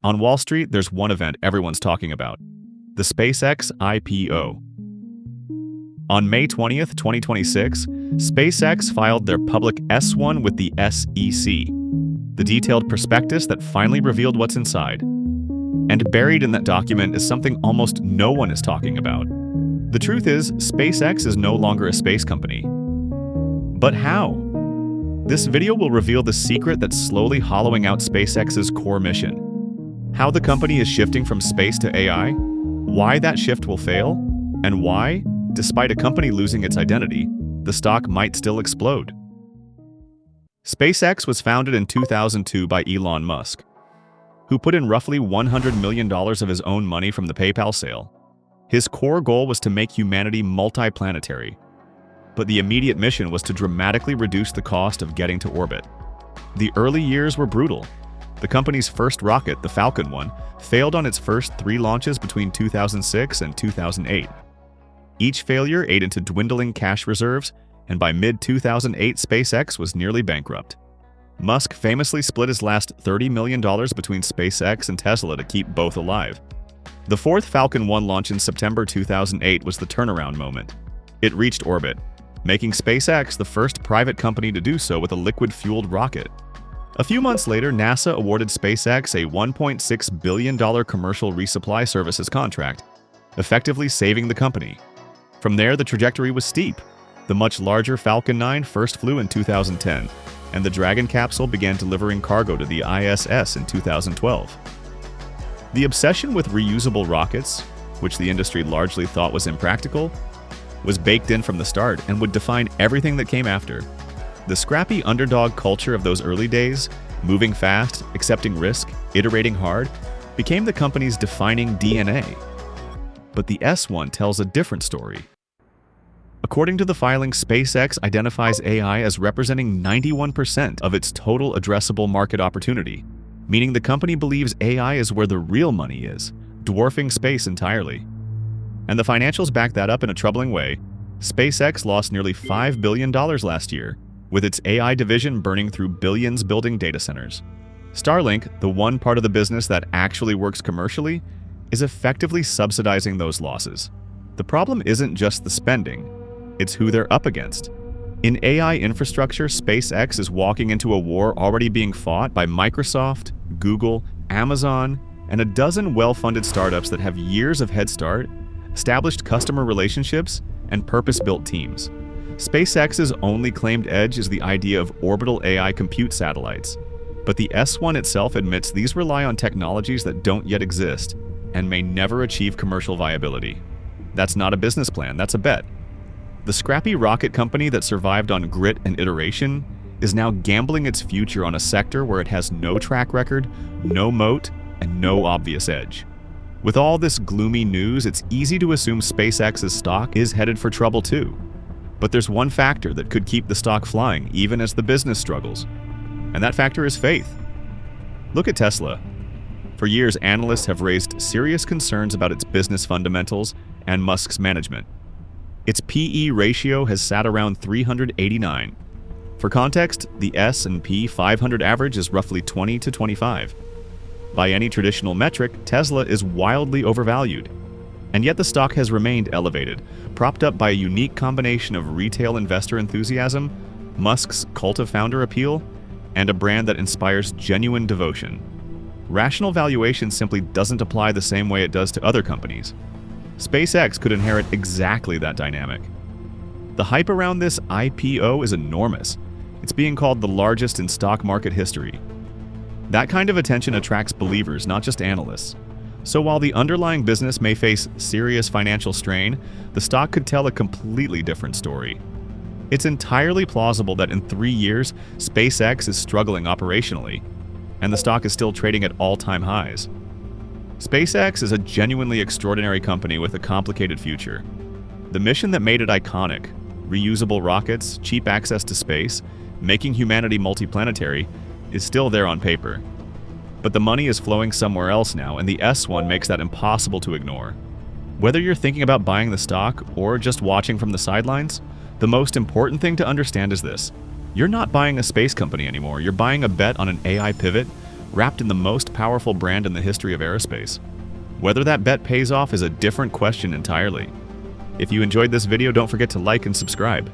On Wall Street, there's one event everyone's talking about: the SpaceX IPO. On May 20th, 2026, SpaceX filed their public S-1 with the SEC, the detailed prospectus that finally revealed what's inside. And buried in that document is something almost no one is talking about. The truth is, SpaceX is no longer a space company. But how? This video will reveal the secret that's slowly hollowing out SpaceX's core mission. How the company is shifting from space to AI, why that shift will fail, and why, despite a company losing its identity, the stock might still explode. SpaceX was founded in 2002 by Elon Musk, who put in roughly $100 million of his own money from the PayPal sale. His core goal was to make humanity multiplanetary, but the immediate mission was to dramatically reduce the cost of getting to orbit. The early years were brutal. The company's first rocket, the Falcon 1, failed on its first 3 launches between 2006 and 2008. Each failure ate into dwindling cash reserves, and by mid-2008, SpaceX was nearly bankrupt. Musk famously split his last $30 million between SpaceX and Tesla to keep both alive. The 4th Falcon 1 launch in September 2008 was the turnaround moment. It reached orbit, making SpaceX the first private company to do so with a liquid-fueled rocket. A few months later, NASA awarded SpaceX a $1.6 billion commercial resupply services contract, effectively saving the company. From there, the trajectory was steep. The much larger Falcon 9 first flew in 2010, and the Dragon capsule began delivering cargo to the ISS in 2012. The obsession with reusable rockets, which the industry largely thought was impractical, was baked in from the start and would define everything that came after. The scrappy underdog culture of those early days, moving fast, accepting risk, iterating hard, became the company's defining DNA. But the S-1 tells a different story. According to the filing, SpaceX identifies AI as representing 91% of its total addressable market opportunity, meaning the company believes AI is where the real money is, dwarfing space entirely. And the financials back that up in a troubling way. SpaceX lost nearly $5 billion last year, with its AI division burning through billions building data centers. Starlink, the one part of the business that actually works commercially, is effectively subsidizing those losses. The problem isn't just the spending, it's who they're up against. In AI infrastructure, SpaceX is walking into a war already being fought by Microsoft, Google, Amazon, and a dozen well-funded startups that have years of head start, established customer relationships, and purpose-built teams. SpaceX's only claimed edge is the idea of orbital AI compute satellites, but the S-1 itself admits these rely on technologies that don't yet exist and may never achieve commercial viability. That's not a business plan, that's a bet. The scrappy rocket company that survived on grit and iteration is now gambling its future on a sector where it has no track record, no moat, and no obvious edge. With all this gloomy news, it's easy to assume SpaceX's stock is headed for trouble too. But there's one factor that could keep the stock flying even as the business struggles, and that factor is faith. Look at Tesla. For years, analysts have raised serious concerns about its business fundamentals and Musk's management. Its PE ratio has sat around 389. For context, the S&P 500 average is roughly 20 to 25. By any traditional metric, Tesla is wildly overvalued. And yet the stock has remained elevated, propped up by a unique combination of retail investor enthusiasm, Musk's cult of founder appeal, and a brand that inspires genuine devotion. Rational valuation simply doesn't apply the same way it does to other companies. SpaceX could inherit exactly that dynamic. The hype around this IPO is enormous. It's being called the largest in stock market history. That kind of attention attracts believers, not just analysts. So while the underlying business may face serious financial strain, the stock could tell a completely different story. It's entirely plausible that in 3 years, SpaceX is struggling operationally, and the stock is still trading at all-time highs. SpaceX is a genuinely extraordinary company with a complicated future. The mission that made it iconic, reusable rockets, cheap access to space, making humanity multiplanetary, is still there on paper. But the money is flowing somewhere else now, and the S-1 makes that impossible to ignore. Whether you're thinking about buying the stock or just watching from the sidelines, the most important thing to understand is this: you're not buying a space company anymore, you're buying a bet on an AI pivot wrapped in the most powerful brand in the history of aerospace. Whether that bet pays off is a different question entirely. If you enjoyed this video, don't forget to like and subscribe.